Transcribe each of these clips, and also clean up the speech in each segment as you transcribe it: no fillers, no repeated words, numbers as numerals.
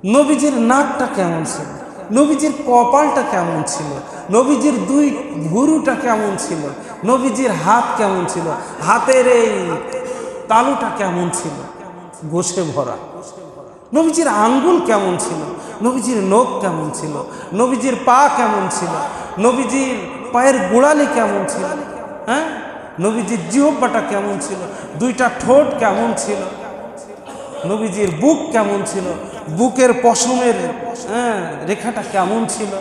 নবীজির নাকটা কেমন ছিল, নবীজির কপালটা কেমন ছিল, নবীজির দুই ভুরুটা কেমন ছিল, নবীজির হাত কেমন ছিল, হাতের এই তালুটা কেমন ছিল, গোশে ভরা। নবীজির আঙ্গুল কেমন ছিল, নবীজির নখ কেমন ছিল, নবীজির পা কেমন ছিল, নবীজির পায়ের গোড়ালি কেমন ছিল, হ্যাঁ, নবীজির জিহ্বাটা কেমন ছিল, দুইটা ঠোঁট কেমন ছিল, নবীজির বুক কেমন ছিল, বুকের পশমের রেখাটা কেমন ছিল,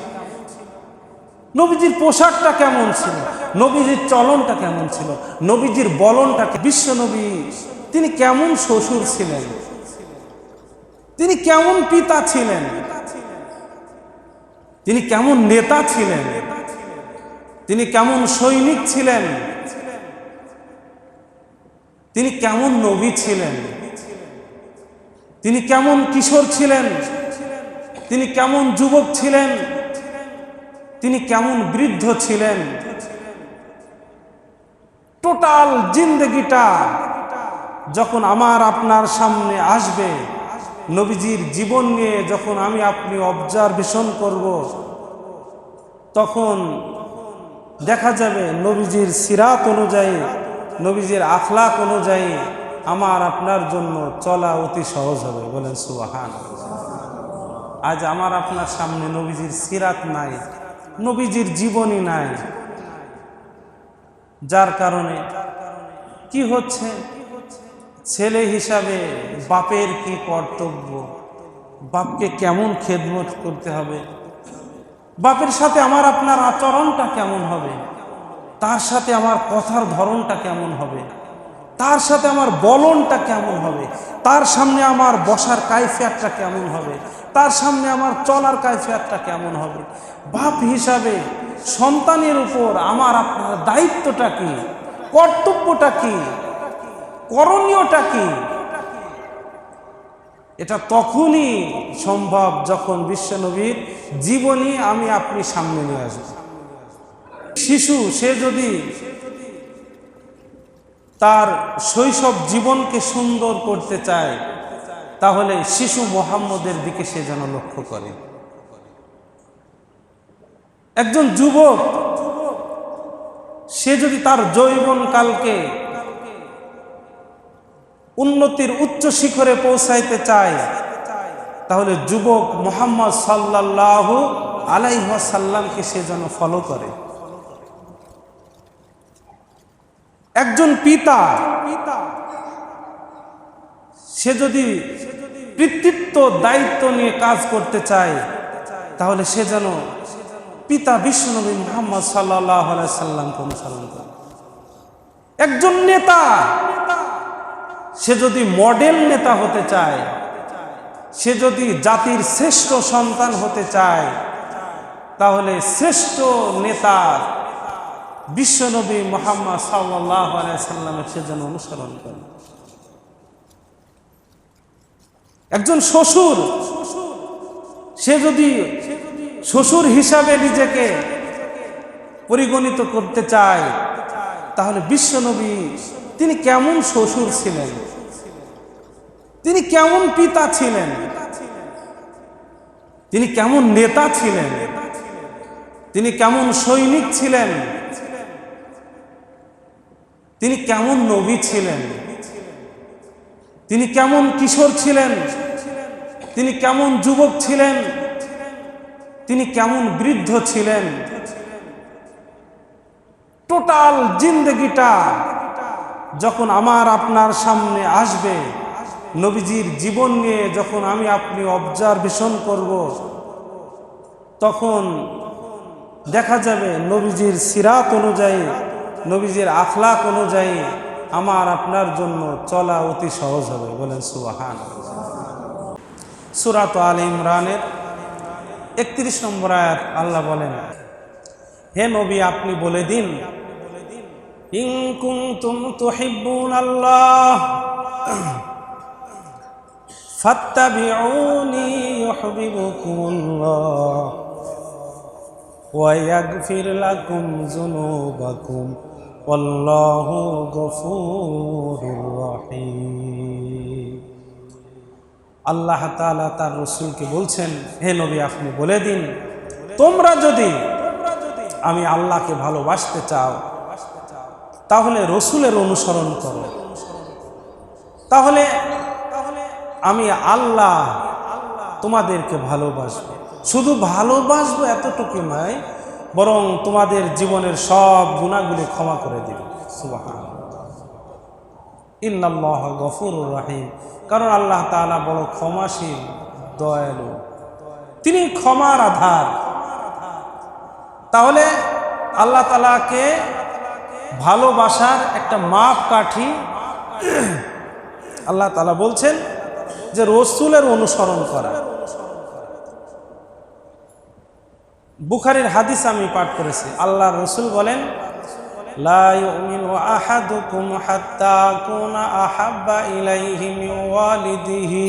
নবীজির পোশাকটা কেমন ছিল, নবীজির চলনটা কেমন ছিল, নবীজির বলনটা। বিশ্ব নবী তিনি কেমন শ্বশুর ছিলেন, তিনি কেমন পিতা ছিলেন, তিনি কেমন নেতা ছিলেন, তিনি কেমন সৈনিক ছিলেন, তিনি কেমন নবী ছিলেন, তিনি কেমন কিশোর ছিলেন, তিনি কেমন যুবক ছিলেন, তিনি কেমন বৃদ্ধ ছিলেন। টোটাল জিন্দেগিটা যখন আমার আপনার সামনে আসবে, নবীজির জীবন নিয়ে যখন আমি আপনি অবজারভেশন করব, তখন দেখা যাবে নবীজির সিরাত অনুযায়ী, নবীজির আখলাক অনুযায়ী আমার আপনার জন্য চলা অতি সহজ হবে। বলেন সুবহানাল্লাহ। আজ আমার আপনার সামনে নবীজির সিরাত নাই, নবীজির জীবনী নাই, যার কারণে কি হচ্ছে, ছেলে হিসাবে বাপের কি কর্তব্য, বাপকে কেমন খেদমত করতে হবে, বাপের সাথে আমার আপনার আচরণটা কেমন হবে, তার সাথে আমার কথার ধরনটা কেমন হবে, তার সাথে আমার বলনটা কেমন হবে, তার সামনে আমার বসার কাইফিয়াতটা কেমন হবে, তার সামনে আমার চলার কাইফিয়াতটা কেমন হবে। বাপ হিসাবে সন্তানের উপর আমার আপনার দায়িত্বটা কি, কর্তব্যটা কি, করণীয়টা কি, এটা তখনই সম্ভব যখন বিশ্বনবীর জীবনী আমি আপনি সামনে নিয়ে আসব। শিশু সে যদি তার শৈশব জীবনকে সুন্দর করতে চায়, তাহলে শিশু মুহাম্মদের দিকে সে যেন লক্ষ্য করে। একজন যুবক সে যদি তার যৌবনকালকে উন্নতির উচ্চ শিখরে পৌঁছাইতে চায়, তাহলে যুবক মুহাম্মদ সাল্লাল্লাহু আলাইহি ওয়াসাল্লামকে সে যেন ফলো করে। একজন পিতা সে যদি পিতৃত্ব দায়িত্ব নিয়ে কাজ করতে চায়, তাহলে সে যেন পিতা বিশ্বনবী মুহাম্মদ সাল্লাল্লাহু আলাইহি ওয়াসাল্লামকে অনুসরণ করে। একজন নেতা সে যদি মডেল নেতা হতে চায়, সে যদি জাতির শ্রেষ্ঠ সন্তান হতে চায়, তাহলে শ্রেষ্ঠ নেতা বিশ্বনবী মুহাম্মদ সাল্লাল্লাহু আলাইহি ওয়াসাল্লামের সে যেন অনুসরণ করে। একজন শ্বশুর সে যদি শ্বশুর হিসাবে নিজেকে পরিগণিত করতে চায়, তাহলে বিশ্বনবী তিনি কেমন শ্বশুর ছিলেন, তিনি কেমন পিতা ছিলেন, তিনি কেমন নেতা ছিলেন, তিনি কেমন সৈনিক ছিলেন, তিনি কেমন নবী ছিলেন, তিনি কেমন কিশোর ছিলেন, তিনি কেমন যুবক ছিলেন, তিনি কেমন বৃদ্ধ ছিলেন। টোটাল জিন্দেগিটা যখন আমার আপনার সামনে আসবে, নবীজির জীবন নিয়ে যখন আমি আপনি অবজারভেশন করব, তখন দেখা যাবে নবীজির সিরাত অনুযায়ী, নবীজির আখলাক অনুযায়ী আমার আপনার জন্য চলা অতি সহজ হবে। বলেন সুবহানাল্লাহ। সূরা আলে ইমরানের 31 নম্বর আয়াত আল্লাহ বলেন, হে নবী আপনি বলে দিন, ইন কুনতুম তুহিব্বুনাল্লাহ ফাত্তাবিউনি ইউহিব্বুকুমুল্লাহ ওয়া ইয়াগফির লাকুম যুনুবাকুম ওয়াল্লাহু গফুরুর রহিম। আল্লাহ তাআলা তার রসুলকে বলছেন, হে নবী, আপনি বলে দিন, তোমরা যদি আমি আল্লাহকে ভালোবাসতে চাও তাহলে রসুলের অনুসরণ করো, তাহলে আমি আল্লাহ তোমাদেরকে ভালোবাসবো। শুধু ভালোবাসবো এতটুকু নয়, বরং তোমাদের জীবনের সব গুনাহগুলি ক্ষমা করে দিবে। সুবহানাল্লাহ, ইন্নাল্লাহা গফুরুর রহিম। কারণ আল্লাহ তাআলা বড় ক্ষমাশীল, দয়ালু, তিনি ক্ষমার আধার। তাহলে আল্লাহ তাআলাকে ভালোবাসার একটা মাপকাঠি আল্লাহ তাআলা বলছেন যে রসুলের অনুসরণ করা। বুখারীর হাদিস আমি পাঠ করেছি, আল্লাহর রসুল বলেন, লা ইউমিনু আহাদুকুম হাত্তা আকুনা আহাব্বা ইলাইহি মিন ওয়ালিদিহি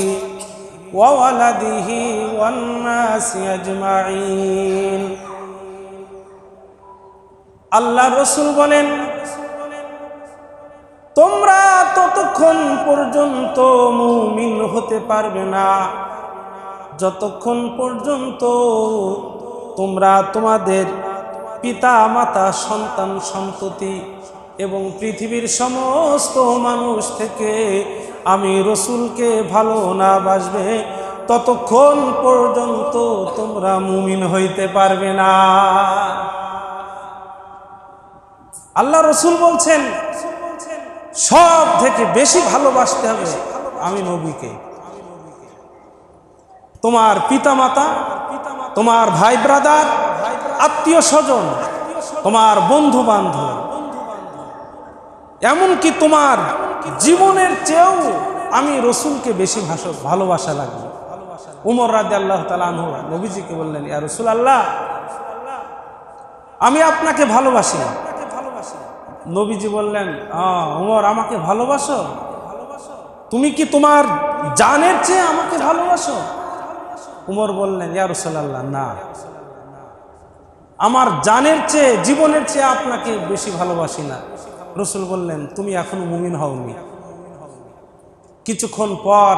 ওয়া ওয়ালাদিহি ওয়ান নাসি আজমাইন। আল্লাহর রসুল বলেন, তোমরা ততক্ষণ পর্যন্ত মুমিন হতে পারবে না যতক্ষণ পর্যন্ত তোমরা তোমাদের পিতা মাতা, সন্তান সন্ততি এবং পৃথিবীর সমস্ত মানুষ থেকে আমি রসুলকে ভালো না বাসবে, ততক্ষণ পর্যন্ত তোমরা মুমিন হইতে পারবে না। আল্লাহ রসুল বলছেন, সব থেকে বেশি ভালোবাসতে হবে আমি নবীকে। তোমার পিতামাতা, তোমার ভাই ব্রাদার, আত্মীয় স্বজন, তোমার বন্ধু বান্ধব, এমনকি তোমার জীবনের চেয়েও আমি রসুলকে বেশি ভালোবাসা লাগবে। উমর রাদিয়াল্লাহু তাআলা আনহু নবীজিকে বললেন, ইয়া রাসূলুল্লাহ, আমি আপনাকে ভালোবাসি। নবীজি বললেন, উমর, আমাকে ভালোবাসো? তুমি কি তোমার জানের চেয়ে আমাকে ভালোবাসো? উমর বললেন, ইয়া রাসূলুল্লাহ, না, আমার জানের চেয়ে, জীবনের চেয়ে আপনাকে বেশি ভালোবাসি না। রসুল বললেন, তুমি এখনো মুমিন হওনি। কিছুক্ষণ পর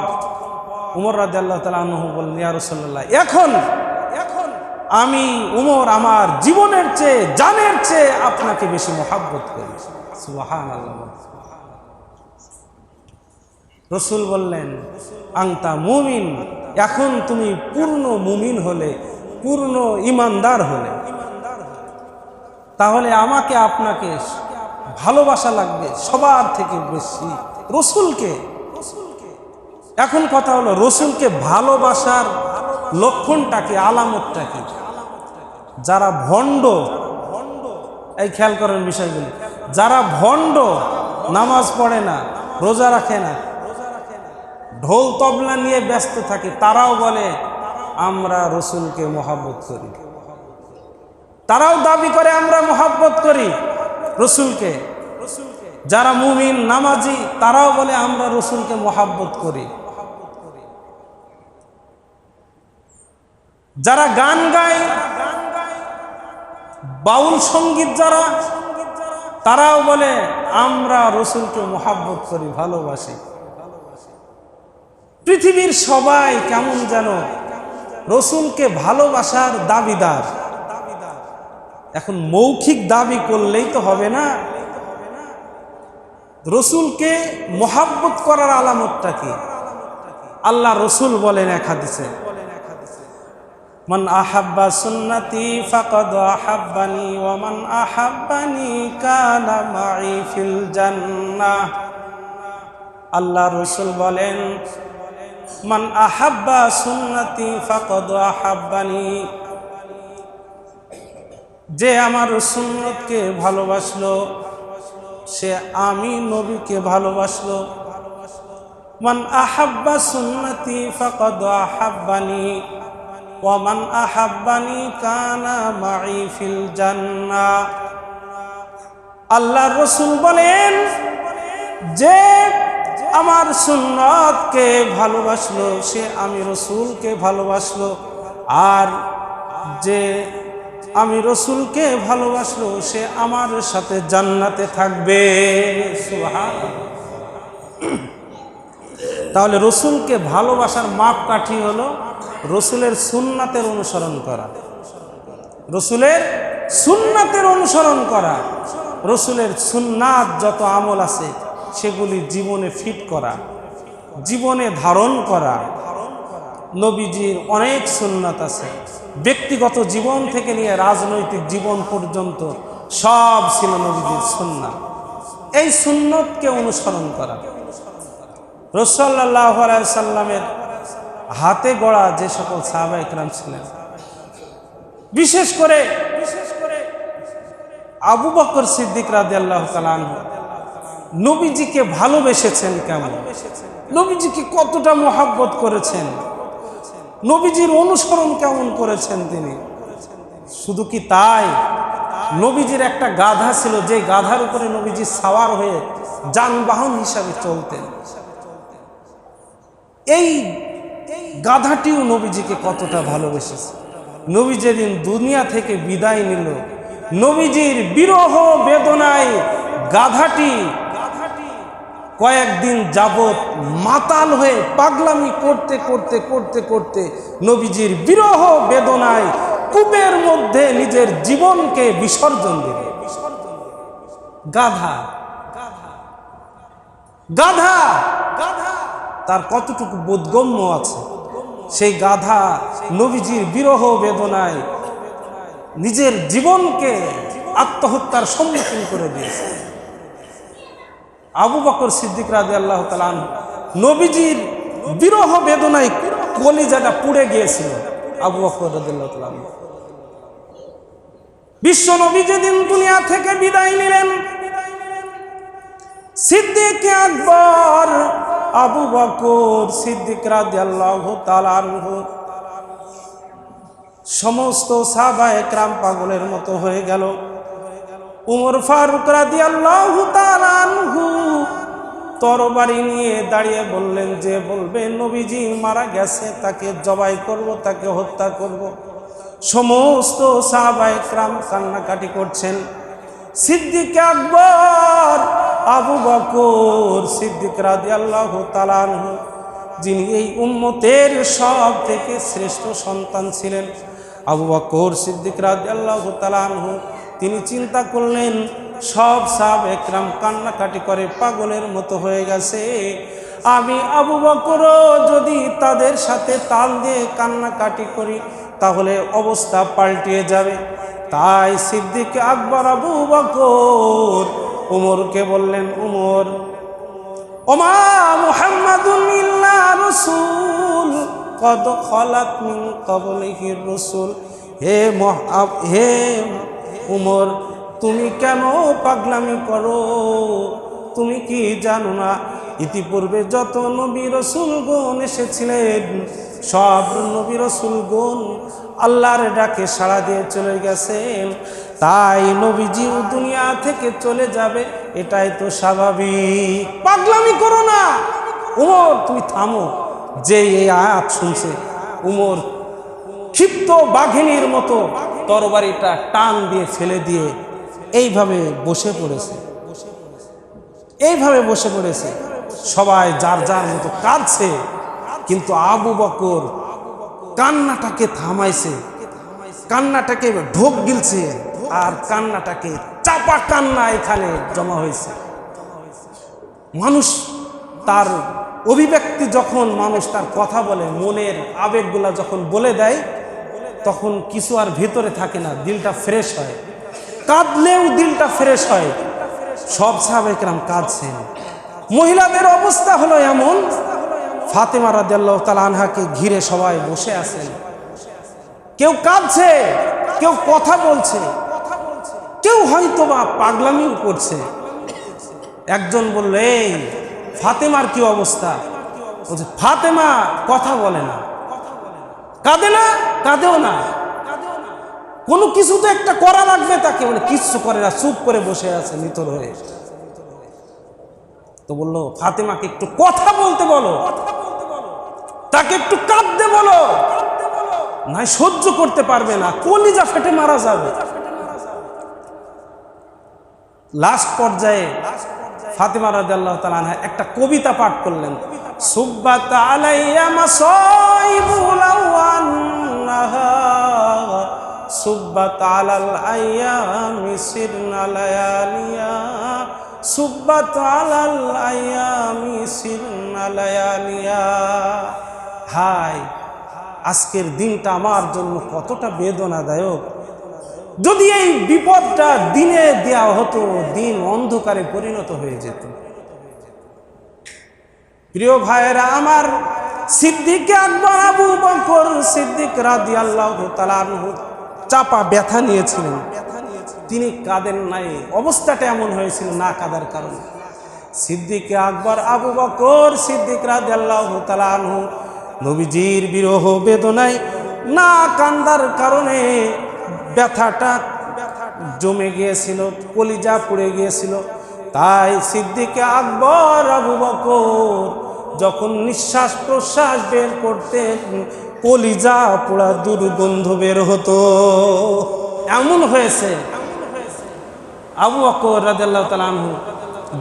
উমর রাদিয়াল্লাহু তাআলা আনহু বললেন, ইয়া রাসূলুল্লাহ, এখন আমি উমর আমার জীবনের চেয়ে, জানের চেয়ে আপনাকে বেশি মহব্বত করি। সুবহানাল্লাহ। রসুল বললেন, আনতা মুমিন, এখন তুমি পূর্ণ মুমিন হলে, পূর্ণ ইমানদার হলে, তাহলে আমাকে আপনাকে ভালোবাসা লাগবে সবার থেকে বেশি রসুলকে। এখন কথা হলো, রসুলকে ভালোবাসার লক্ষণটা কি, আলামতটা কি? যারা ভণ্ড, এই খেয়াল করেন বিষয়গুলি, যারা ভণ্ড, নামাজ পড়ে না, রোজা রাখে না, ঢোল তবলা নিয়ে ব্যস্ত থাকে, তারাও বলে আমরা রসুলকে মহব্বত করি। তারাও দাবি করে আমরা মহব্বত করি রসুলকে। যারা মুমিন, নামাজি, তারাও বলে আমরা রসুলকে মহব্বত করি। যারা গান গায়, বাউল সঙ্গীত যারা, তারাও বলে আমরা রসুলকে মহব্বত করি, ভালোবাসি। পৃথিবীর সবাই কেমন যেন রসুলকে ভালোবাসার দাবিদার। এখন মৌখিক দাবি করলেই তো হবে না, রসুলকে মহব্বত করার আলামতটা কি? আল্লাহ রসুল বলেন এক হাদিসে, মান আহাব্বা সুন্নতি ফাকাদ আহাব্বানি ওয়া মান আহাব্বানি কানা মাই ফিল জান্নাহ। আল্লাহ রসুল বলেন, মান আহাব্বা সুন্নতি ফাকাদ আহাব্বানি, যে আমার সুন্নতকে ভালোবাসলো সে আমি নবীকে ভালোবাসলো। মান আহাব্বা সুন্নতি ফাকাদ আহাব্বানি ওয়া মান আহাব্বানি কানা মাই ফিল জান্নাহ। আল্লাহর রাসূল বলেন, যে আমার সুন্নতকে ভালোবাসলো সে আমি রসুলকে ভালোবাসলো, আর যে আমি রসুলকে ভালোবাসলো সে আমার সাথে জান্নাতে থাকবে। সুবহানাল্লাহ। তাহলে রসুলকে ভালোবাসার মাপকাঠি হলো রসুলের সুন্নাতের অনুসরণ করা, রসুলের সুন্নাতের অনুসরণ করা, রসুলের সুন্নাত যত আমল আছে সেগুলি জীবনে ফিট করা, জীবনে ধারণ করা। নবীজির অনেক সুন্নাত আছে, ব্যক্তিগত জীবন থেকে নিয়ে রাজনৈতিক জীবন পর্যন্ত সব ছিল নবীজির সুন্নাত। এই সুন্নতকে অনুসরণ করা। রাসূল সাল্লাল্লাহু আলাইহি সাল্লামের হাতে গড়া যে সকল সাহাবা ইকরাম ছিলেন, বিশেষ করে আবু বকর সিদ্দিক রাদিয়াল্লাহু তাআলা আনহু নবীজিকে ভালোবেসেছেন কেমন, নবীজিকে কতটা মহব্বত করেছেন, নবীজির অনুসরণ কেমন করেছেন তিনি। শুধু কি তাই, নবীজির একটা গাধা ছিল, যে গাধার উপরে নবীজি সাওয়ার হয়ে যানবাহন হিসাবে চলতেন। এই গাধাটিও নবীজিকে কতটা ভালোবেসেছে। নবী যেদিন দুনিয়া থেকে বিদায় নিল, নবীজির বিরহ বেদনায় গাধাটি কয়েকদিন যাবত মাতাল হয়ে পাগলামি করতে করতে করতে করতে নবীজির বিরহ বেদনায় কূপের মধ্যে নিজের জীবনকে বিসর্জন দিল। গাধা গাধা তার কতটুকু বোধগম্য আছে, সেই গাধা নবীজির বিরহ বেদনায় নিজের জীবনকে আত্মহত্যার সম্মুখীন করে দিয়েছে। আবু বকর সিদ্দিক রাদিয়াল্লাহু তাআলা আনহু নবীজির বিরহ বেদনায় কলিজাটা পুড়ে গিয়েছিল। আবু বকর রাদিয়াল্লাহু তাআলা আনহু বিশ্ব নবী যেদিন দুনিয়া থেকে বিদায় নিলেন, সিদ্দিক আকবর আবু বকর সিদ্দিক রাদিয়াল্লাহু তাআলা আনহু সমস্ত সাহাবায়ে কেরাম পাগলের মতো হয়ে গেল। উমর ফারুক রাদিয়াল্লাহু তাআলা আনহু তরবারি নিয়ে দাঁড়িয়ে বললেন, যে বলবে নবীজি মারা গেছে তাকে জবাই করব, তাকে হত্যা করব। সমস্ত সাহাবায়ে কেরাম কান্নাকাটি করছেন। সিদ্দিক আকবর আবু বকর সিদ্দিক রাদিয়াল্লাহু তাআলা আনহু, যিনি এই উম্মতের সব থেকে শ্রেষ্ঠ সন্তান ছিলেন, আবু বকর সিদ্দিক রাদিয়াল্লাহু তাআলা আনহু, তিনি চিন্তা করলেন সব সাহাবা একরাম কান্নাকাটি করে পাগলের মতো হয়ে গেছে, আমি আবু বকরও যদি তাদের সাথে তাল দিয়ে কান্নাকাটি করি তাহলে অবস্থা পাল্টিয়ে যাবে। তাই সিদ্দিক আকবর আবু বকর উমরকে বললেন, উমর, ওমা মুহাম্মাদুন ইল্লা রাসূল কদ খালাত মিন ক্বাবলিহির রাসূল, হে উমর, তুমি কেন পাগলামি করো? তুমি কি জানো না ইতিপূর্বে যত নবী রাসূলগণ এসেছিলেন সব নবী রাসূলগণ আল্লাহর ডাকে সাড়া দিয়ে চলে গেছেন, তাই নবীজি দুনিয়া থেকে চলে যাবে, এটাই তো স্বাভাবিক। পাগলামি করো না উমর, তুমি থামো। যে এই আয়াত শুনছে উমর ক্ষিপ্ত বাঘিনীর মতো তরবারিটা টান দিয়ে ফেলে দিয়ে এইভাবে বসে পড়েছে, এইভাবে বসে পড়েছে। সবাই যার যার মতো কাঁদছে, কিন্তু আবু বকর কান্নাটাকে থামাইছে, কান্নাটাকে ঢোক গিলছে, আর কান্নাটাকে চাপা কান্না এখানে জমা হয়েছে। মানুষ তার অভিব্যক্তি, যখন মানুষ তার কথা বলে, মনের আবেগগুলা যখন বলে দেয়, তখন কিছু আর ভেতরে থাকে না, দিলটা ফ্রেশ হয়, কাঁদলেও দিলটা ফ্রেশ হয়। সব সাহাবায়ে কেরাম কাঁদছেন। মহিলাদের অবস্থা হলো এমন, ফাতেমা রাদিয়াল্লাহু তাআলা আনহাকে ঘিরে সবাই বসে আছেন, কেউ কাঁদছে, কেউ কথা বলছে, কেউ হয়তোবা পাগলামিও করছে। একজন বলল, এই ফাতেমার কি অবস্থা? বলছে, ফাতেমা কথা বলে না, কাঁদে না, কাঁদেও না, কোনো কিছু তো একটা করা লাগবে তাকে। বলে কিচ্ছু করে না, চুপ করে বসে আছে নিতর হয়ে। তো বললো, ফাতেমাকে একটু কথা বলতে বলো, তাকে একটু কাঁদতে বলো, নাই সহ্য করতে পারবে না, কলিজা ফেটে মারা যাবে। লাস্ট পর্যায়ে ফাতেমা রাদিয়াল্লাহু তাআলা আনহা একটা কবিতা পাঠ করলেন, সুব্বাত আলাইয়া মাসাইবুল আওয়ান্নাহা সুব্বাত আলাল আইয়ামি সিরনা লায়ালিয়া সুব্বাত আলাল আইয়ামি সিরনা লায়ালিয়া। হায়, আজকের দিনটা আমার জন্য কতটা বেদনাদায়ক। যদি এই বিপদটা দিনে দেওয়া হতো, দিন অন্ধকারে পরিণত হয়ে যেত। প্রিয় ভাইয়েরা আমার, সিদ্দিক আকবর আবু বকর সিদ্দিক রাদিয়াল্লাহু তাআলা আনহু চাপা ব্যথা নিয়েছিলেন, তিনি কাঁদেন নাই। অবস্থাটা এমন হয়েছিল না কাঁদার কারণে। সিদ্দিক আকবর আবু বকর সিদ্দিক রাদিয়াল্লাহু তাআলা আনহু নবীজির বিরহ বেদনায় না কান্দার কারণে ব্যথাটা জমে গিয়েছিল, কলিজা পুড়ে গিয়েছিল। তাই সিদ্দিক আকবর আবু বকর যখন নিঃশ্বাস প্রশ্বাস বের করতেন, কলিজা পোড়া দুর্গন্ধ বের হতো। এমন হয়েছে আবু বকর রাদিয়াল্লাহু তাআলা আনহু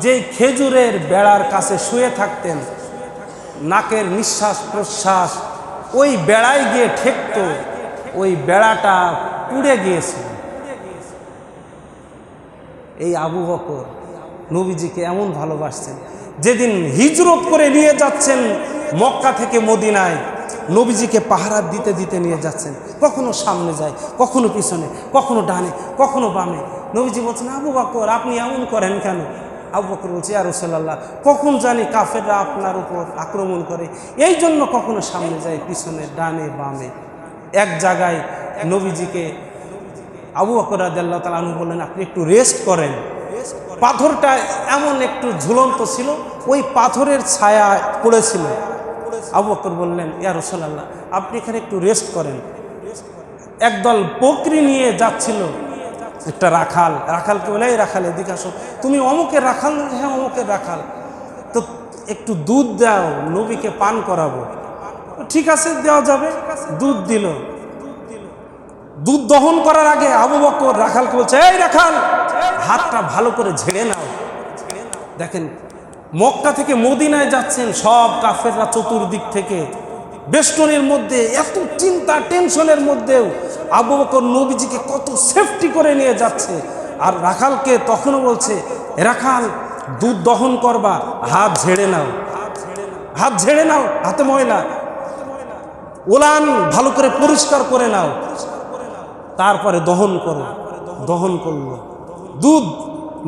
যে খেজুরের বেড়ার কাছে শুয়ে থাকতেন, নাকের নিঃশ্বাস প্রশ্বাস ওই বেড়ায় গিয়ে ঠেকত, ওই বেড়াটা পুড়ে গিয়েছিল। এই আবু বকর নবীজিকে এমন ভালোবাসতেন, যেদিন হিজরত করে নিয়ে যাচ্ছেন মক্কা থেকে মদিনায়, নবীজিকে পাহারা দিতে দিতে নিয়ে যাচ্ছেন। কখনো সামনে যায়, কখনো পিছনে, কখনো ডানে, কখনো বামে। নবীজি বলছেন, আবু বকর আপনি এমন করেন কেন? আবু বকর বলছে, ইয়া রাসূলুল্লাহ, কখন জানি কাফেররা আপনার উপর আক্রমণ করে, এই জন্য কখনো সামনে যায়, পিছনে, ডানে, বামে। এক জায়গায় নবীজিকে আবু বকর রাদিয়াল্লাহু তাআলা আনহু বললেন, আপনি একটু রেস্ট করেন। পাথরটা এমন একটু ঝুলন্ত ছিল, ওই পাথরের ছায়া পড়েছিল। আবু বকর বললেন, ইয়া রাসূলুল্লাহ, আপনি এখানে একটু রেস্ট করেন। একদল বকরি নিয়ে যাচ্ছিল একটা রাখাল। রাখালকে বলে, এই রাখাল এদিকে আসো। তুমি অমুকের রাখাল? হ্যাঁ অমুকের রাখাল। তো একটু দুধ দাও, নবীকে পান করাবো। ঠিক আছে, দেওয়া যাবে। দুধ দিল। দুধ দহন করার আগে আবু বকর রাখালকে বলছে, এই রাখাল, হাতটা ভালো করে ঝেড়ে নাও। দেখেন, মক্কা থেকে মদিনায় যাচ্ছেন, সব কাফেররা চতুর্দিক থেকে বেষ্টনের মধ্যে, এত চিন্তা টেনশনের মধ্যেও আবু বকর নবীজিকে কত সেফটি করে নিয়ে যাচ্ছে। আর রাখালকে তখনও বলছে, রাখাল, দুধ দহন করবা, হাত ঝেড়ে নাও, হাত ঝেড়ে নাও, হাতে ময়লা, ওলান ভালো করে পরিষ্কার করে নাও, তারপরে দহন করো। দহন করলো। দুধ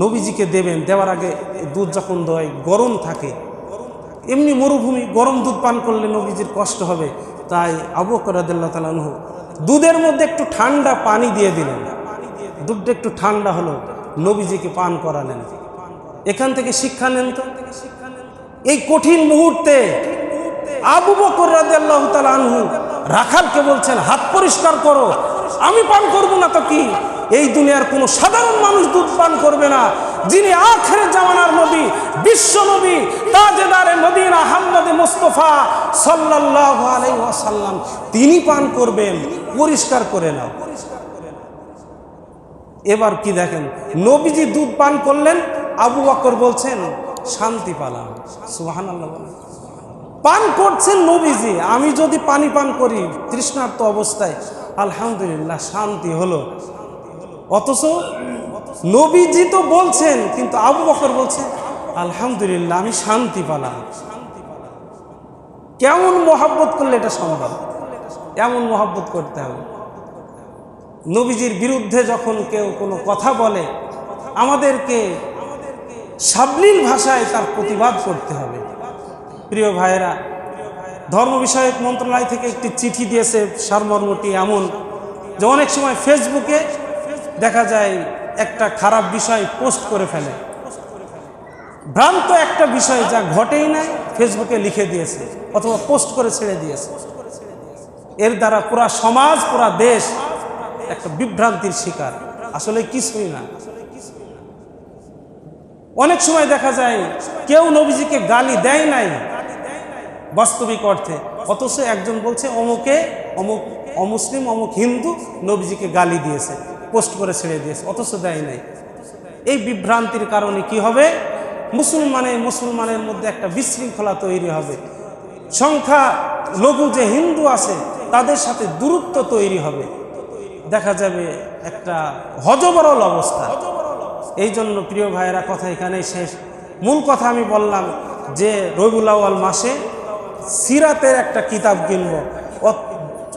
নবীজিকে দেবেন, দেওয়ার আগে দুধ যখন দেয় গরম থাকে, এমনি মরুভূমি, গরম দুধ পান করলে নবীজির কষ্ট হবে। তাই আবু বকর রাদিয়াল্লাহু তাআলা আনহু দুধের মধ্যে একটু ঠান্ডা পানি দিয়ে দিলেন। দুধটা একটু ঠান্ডা হলো, নবীজিকে পান করালেন। এখান থেকে শিক্ষা নেন তো, এই কঠিন মুহূর্তে আবু বকর রাদিয়াল্লাহু তাআলা আনহু রাখালকে বলছেন, হাত পরিষ্কার করো, আমি পান করব না তো কি? এই দুনিয়ার কোনো সাধারণ মানুষ দুধ পান করবে না, যিনি আখিরের জামানার নবী, বিশ্ব নবী, তাজেদারে মদিনা মুহাম্মদ মুস্তাফা সাল্লাল্লাহু আলাইহি ওয়াসাল্লাম, তিনি পান করবেন। পরিষ্কার করে নাও। এবার কি দেখেন, নবীজি দুধ পান করলেন, আবু বকর বলছেন, শান্তি পেলাম। সুবহানাল্লাহ। পান করছেন নবীজি, আমি যদি পানি পান করি তৃষ্ণার্ত অবস্থায়, আলহামদুলিল্লাহ শান্তি হলো। অথচ নবীজি তো বলছেন, কিন্তু আবু বকর বলছে, আলহামদুলিল্লাহ আমি শান্তি পেলাম। কেমন মহব্বত করলে এটা সম্ভব? এমন মহব্বত করতে হবে। নবীজির বিরুদ্ধে যখন কেউ কোনো কথা বলে, আমাদেরকে সাবলীল ভাষায় তার প্রতিবাদ করতে হবে। প্রিয় ভাইয়েরা, ধর্ম বিষয়ক মন্ত্রণালয় থেকে একটি চিঠি দিয়েছে, সারমর্মটি এমন যে অনেক সময় ফেসবুকে দেখা যায় একটা খারাপ বিষয় পোস্ট করে ফেলে, ভ্রান্ত একটা বিষয় যা ঘটেই নাই ফেসবুকে লিখে দিয়েছে অথবা পোস্ট করে ছেড়ে দিয়েছে। এর দ্বারা পুরা সমাজ, পুরা দেশ একটা বিভ্রান্তির শিকার। আসলে কিছুই না। অনেক সময় দেখা যায় কেউ নবীজিকে গালি দেয় নাই বাস্তবিক অর্থে, অথচ একজন বলছে অমুকে, অমুক অমুসলিম, অমুক হিন্দু নবীজিকে গালি দিয়েছে, পোস্ট করে ছেড়ে দিয়েছে, অথচ দেয় নাই। এই বিভ্রান্তির কারণে কি হবে? মুসলমানের মধ্যে একটা বিশৃঙ্খলা তৈরি হবে। সংখ্যা লঘু যে হিন্দু আছে তাদের সাথে দূরত্ব তৈরি হবে, দেখা যাবে একটা হযবরল অবস্থা। এই জন্য প্রিয় ভাইয়েরা, কথা এখানেই শেষ। মূল কথা আমি বললাম যে রবিউল আউয়াল মাসে সিরাতের একটা কিতাব কিনব।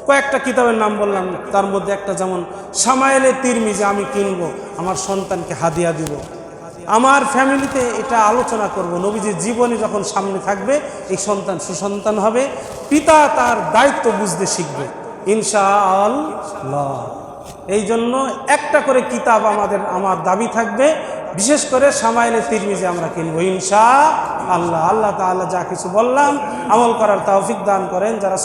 কয়েকটা কিতাবের নাম বললাম, তার মধ্যে একটা যেমন শামায়েলে তিরমিজি আমি কিনব, আমার সন্তানকে হাদিয়া দিব। আমার ফ্যামিলিতে এটা আলোচনা করব, নবীজির জীবনী যখন সামনে থাকবে এই সন্তান সুসন্তান হবে, পিতা তার দায়িত্ব বুঝতে শিখবে ইনশাআল্লাহ। এই জন্য একটা করে কিতাব আমার দাবি থাকবে, বিশেষ করে শামায়েলে তিরমিজি আমরা কিনব ইনশাআল্লাহ। আল্লাহ তাআলা যা কিছু বললাম আমল করার তৌফিক দান করেন। যারা